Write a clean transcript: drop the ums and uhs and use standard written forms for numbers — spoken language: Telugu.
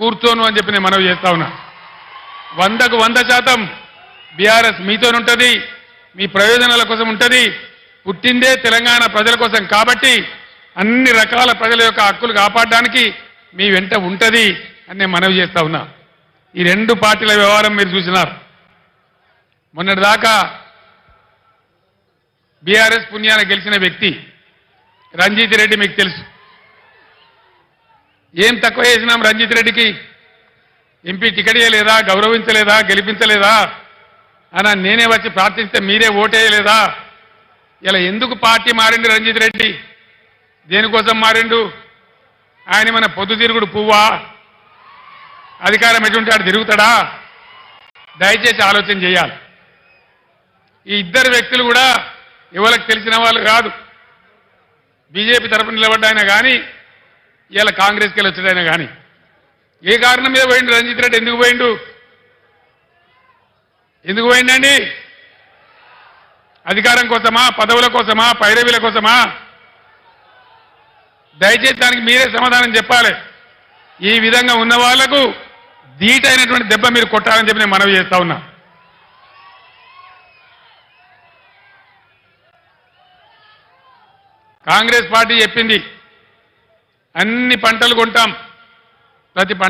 కూర్చోను అని చెప్పి నేను మనవి చేస్తా ఉన్నా. 100కు 100% బీఆర్ఎస్ మీతోనుంటది, మీ ప్రయోజనాల కోసం ఉంటది. పుట్టిందే తెలంగాణ ప్రజల కోసం కాబట్టి అన్ని రకాల ప్రజల యొక్క హక్కులు కాపాడడానికి మీ వెంట ఉంటది అని నేను మనవి చేస్తా ఉన్నా. ఈ రెండు పార్టీల వ్యవహారం మీరు చూసినారు. మొన్నటిదాకా బీఆర్ఎస్ పుణ్యాన గెలిచిన వ్యక్తి రంజిత్ రెడ్డి మీకు తెలుసు. ఏం తక్కువ చేసినాం రంజిత్ రెడ్డికి? ఎంపీ టికెట్ ఇవ్వలేదా, గౌరవించలేదా, గెలిపించలేదా అని నేనే వచ్చి ప్రార్థిస్తే మీరే ఓటేయలేదా? ఇలా ఎందుకు పార్టీ మారిండు రంజిత్ రెడ్డి? దేనికోసం మారిండు? ఆయన మన పొద్దుతిరుగుడు పువ్వా? అధికారం ఎటువంటి ఆడు తిరుగుతాడా? దయచేసి ఆలోచన చేయాలి. ఈ ఇద్దరు వ్యక్తులు కూడా ఎవరికి తెలిసిన వాళ్ళు కాదు. బీజేపీ తరఫున నిలబడ్డాయినా కానీ ఇలా కాంగ్రెస్కి వెళ్ళి వచ్చాడైనా కానీ ఏ కారణం మీద పోయిండు రంజిత్ రెడ్డి? ఎందుకు పోయిండు? ఎందుకు పోయిండండి? అధికారం కోసమా, పదవుల కోసమా, పైరవీల కోసమా? దయచేసి దానికి మీరే సమాధానం చెప్పాలి. ఈ విధంగా ఉన్న వాళ్లకు ధీటైనటువంటి దెబ్బ మీరు కొట్టాలని చెప్పి నేను మనవి చేస్తా ఉన్నా. కాంగ్రెస్ పార్టీ చెప్పింది అన్ని పంటలు కొంటాం, ప్రతి పంట